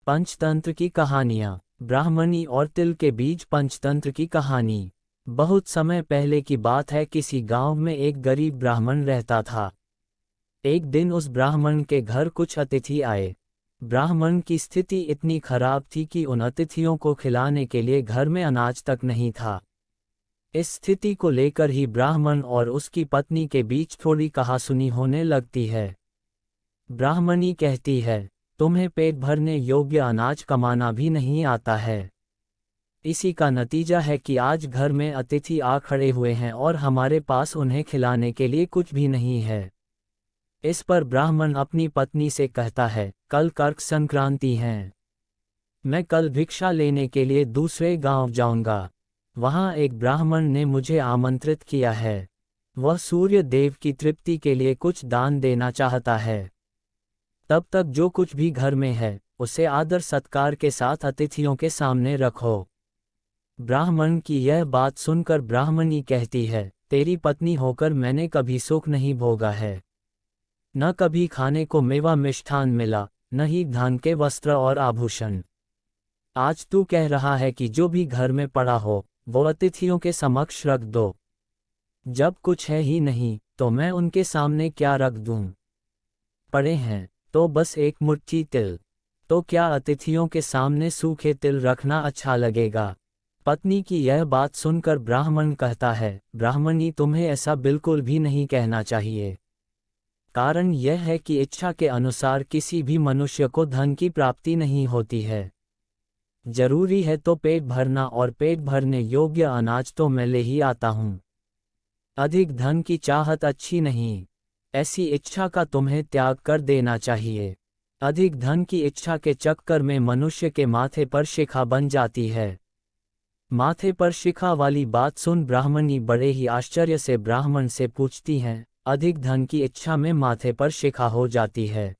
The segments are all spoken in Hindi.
पंचतंत्र की कहानियाँ। ब्राह्मणी और तिल के बीच पंचतंत्र की कहानी। बहुत समय पहले की बात है। किसी गांव में एक गरीब ब्राह्मण रहता था। एक दिन उस ब्राह्मण के घर कुछ अतिथि आए। ब्राह्मण की स्थिति इतनी खराब थी कि उन अतिथियों को खिलाने के लिए घर में अनाज तक नहीं था। इस स्थिति को लेकर ही ब्राह्मण और उसकी पत्नी के बीच थोड़ी कहासुनी होने लगती है। ब्राह्मणी कहती है, तुम्हें पेट भरने योग्य अनाज कमाना भी नहीं आता है। इसी का नतीजा है कि आज घर में अतिथि आ खड़े हुए हैं और हमारे पास उन्हें खिलाने के लिए कुछ भी नहीं है। इस पर ब्राह्मण अपनी पत्नी से कहता है, कल कर्क संक्रांति है। मैं कल भिक्षा लेने के लिए दूसरे गांव जाऊंगा। वहां एक ब्राह्मण ने मुझे आमंत्रित किया है। वह सूर्य देव की तृप्ति के लिए कुछ दान देना चाहता है। तब तक जो कुछ भी घर में है उसे आदर सत्कार के साथ अतिथियों के सामने रखो। ब्राह्मण की यह बात सुनकर ब्राह्मणी कहती है, तेरी पत्नी होकर मैंने कभी सुख नहीं भोगा है। न कभी खाने को मेवा मिष्ठान मिला, न ही धन के वस्त्र और आभूषण। आज तू कह रहा है कि जो भी घर में पड़ा हो वो अतिथियों के समक्ष रख दो। जब कुछ है ही नहीं तो मैं उनके सामने क्या रख दूं? पड़े हैं तो बस एक मुट्ठी तिल। तो क्या अतिथियों के सामने सूखे तिल रखना अच्छा लगेगा? पत्नी की यह बात सुनकर ब्राह्मण कहता है, ब्राह्मणी तुम्हें ऐसा बिल्कुल भी नहीं कहना चाहिए। कारण यह है कि इच्छा के अनुसार किसी भी मनुष्य को धन की प्राप्ति नहीं होती है। जरूरी है तो पेट भरना, और पेट भरने योग्य अनाज तो मैं ले ही आता हूँ। अधिक धन की चाहत अच्छी नहीं। ऐसी इच्छा का तुम्हें त्याग कर देना चाहिए। अधिक धन की इच्छा के चक्कर में मनुष्य के माथे पर शिखा बन जाती है। माथे पर शिखा वाली बात सुन ब्राह्मणी बड़े ही आश्चर्य से ब्राह्मण से पूछती हैं, अधिक धन की इच्छा में माथे पर शिखा हो जाती है?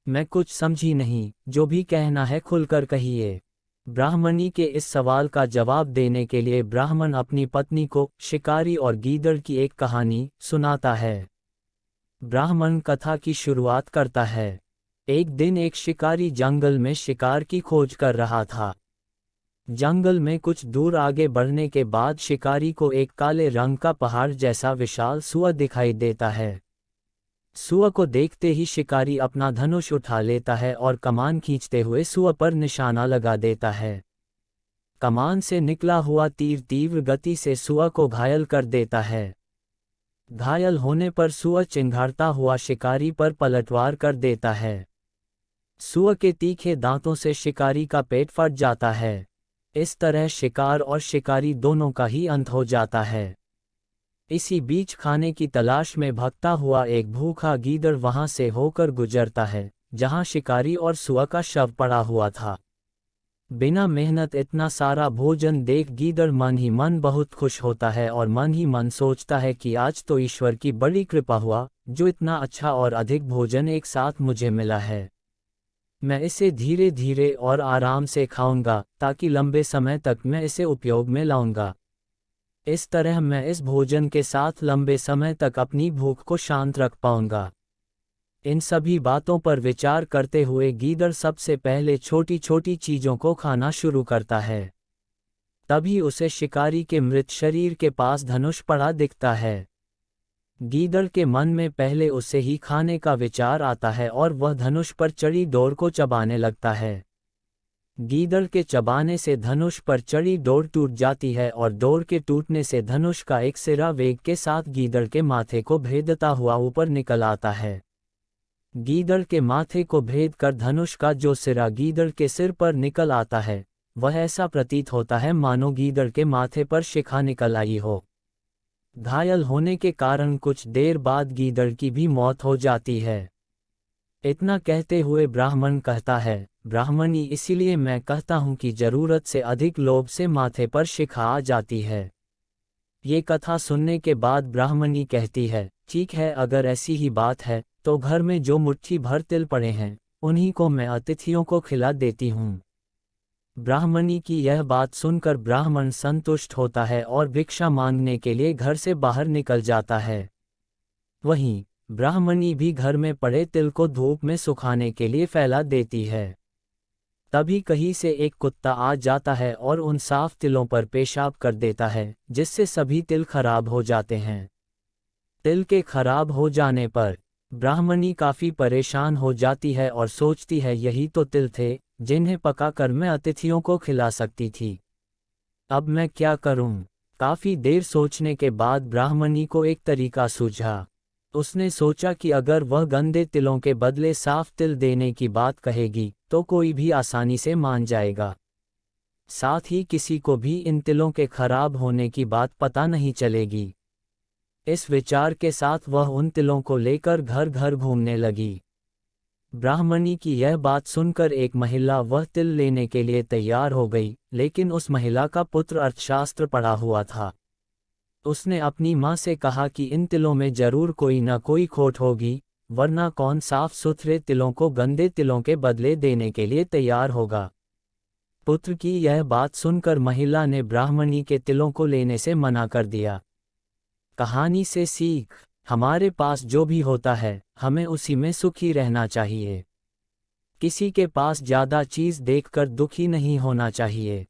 मैं कुछ समझी नहीं, जो भी कहना है खुलकर कहिए। ब्राह्मणी के इस सवाल का जवाब देने के लिए ब्राह्मण अपनी पत्नी को शिकारी और गीदड़ की एक कहानी सुनाता है। ब्राह्मण कथा की शुरुआत करता है। एक दिन एक शिकारी जंगल में शिकार की खोज कर रहा था। जंगल में कुछ दूर आगे बढ़ने के बाद शिकारी को एक काले रंग का पहाड़ जैसा विशाल सूअर दिखाई देता है। सूअर को देखते ही शिकारी अपना धनुष उठा लेता है और कमान खींचते हुए सूअर पर निशाना लगा देता है। कमान से निकला हुआ तीर तीव्र गति से सूअर को घायल कर देता है। घायल होने पर सूअर चिंघाड़ता हुआ शिकारी पर पलटवार कर देता है। सूअर के तीखे दांतों से शिकारी का पेट फट जाता है। इस तरह शिकार और शिकारी दोनों का ही अंत हो जाता है। इसी बीच खाने की तलाश में भगता हुआ एक भूखा गीदड़ वहां से होकर गुजरता है जहां शिकारी और सूअर का शव पड़ा हुआ था। बिना मेहनत इतना सारा भोजन देख गीदड़ मन ही मन बहुत खुश होता है और मन ही मन सोचता है कि आज तो ईश्वर की बड़ी कृपा हुआ, जो इतना अच्छा और अधिक भोजन एक साथ मुझे मिला है। मैं इसे धीरे धीरे और आराम से खाऊंगा ताकि लंबे समय तक मैं इसे उपयोग में लाऊंगा। इस तरह मैं इस भोजन के साथ लंबे समय तक अपनी भूख को शांत रख पाऊंगा। इन सभी बातों पर विचार करते हुए गीदड़ सबसे पहले छोटी छोटी चीज़ों को खाना शुरू करता है। तभी उसे शिकारी के मृत शरीर के पास धनुष पड़ा दिखता है। गीदड़ के मन में पहले उसे ही खाने का विचार आता है और वह धनुष पर चढ़ी डोर को चबाने लगता है। गीदड़ के चबाने से धनुष पर चढ़ी डोर टूट जाती है और डोर के टूटने से धनुष का एक सिरा वेग के साथ गीदड़ के माथे को भेदता हुआ ऊपर निकल आता है। गीदड़ के माथे को भेद कर धनुष का जो सिरा गीदड़ के सिर पर निकल आता है, वह ऐसा प्रतीत होता है मानो गीदड़ के माथे पर शिखा निकल आई हो। घायल होने के कारण कुछ देर बाद गीदड़ की भी मौत हो जाती है। इतना कहते हुए ब्राह्मण कहता है, ब्राह्मणी इसीलिए मैं कहता हूँ कि जरूरत से अधिक लोभ से माथे पर शिखा आ जाती है। ये कथा सुनने के बाद ब्राह्मणी कहती है, ठीक है, अगर ऐसी ही बात है तो घर में जो मुट्ठी भर तिल पड़े हैं उन्हीं को मैं अतिथियों को खिला देती हूँ। ब्राह्मणी की यह बात सुनकर ब्राह्मण संतुष्ट होता है और भिक्षा मांगने के लिए घर से बाहर निकल जाता है। वहीं ब्राह्मणी भी घर में पड़े तिल को धूप में सुखाने के लिए फैला देती है। तभी कहीं से एक कुत्ता आ जाता है और उन साफ तिलों पर पेशाब कर देता है, जिससे सभी तिल खराब हो जाते हैं। तिल के खराब हो जाने पर ब्राह्मणी काफी परेशान हो जाती है और सोचती है यही तो तिल थे जिन्हें पकाकर मैं अतिथियों को खिला सकती थी। अब मैं क्या करूं? काफी देर सोचने के बाद ब्राह्मणी को एक तरीका सूझा। उसने सोचा कि अगर वह गंदे तिलों के बदले साफ तिल देने की बात कहेगी तो कोई भी आसानी से मान जाएगा। साथ ही किसी को भी इन तिलों के खराब होने की बात पता नहीं चलेगी। इस विचार के साथ वह उन तिलों को लेकर घर घर घूमने लगी। ब्राह्मणी की यह बात सुनकर एक महिला वह तिल लेने के लिए तैयार हो गई, लेकिन उस महिला का पुत्र अर्थशास्त्र पढ़ा हुआ था। उसने अपनी माँ से कहा कि इन तिलों में जरूर कोई न कोई खोट होगी, वरना कौन साफ सुथरे तिलों को गंदे तिलों के बदले देने के लिए तैयार होगा। पुत्र की यह बात सुनकर महिला ने ब्राह्मणी के तिलों को लेने से मना कर दिया। कहानी से सीख: हमारे पास जो भी होता है हमें उसी में सुखी रहना चाहिए। किसी के पास ज्यादा चीज देखकर दुखी नहीं होना चाहिए।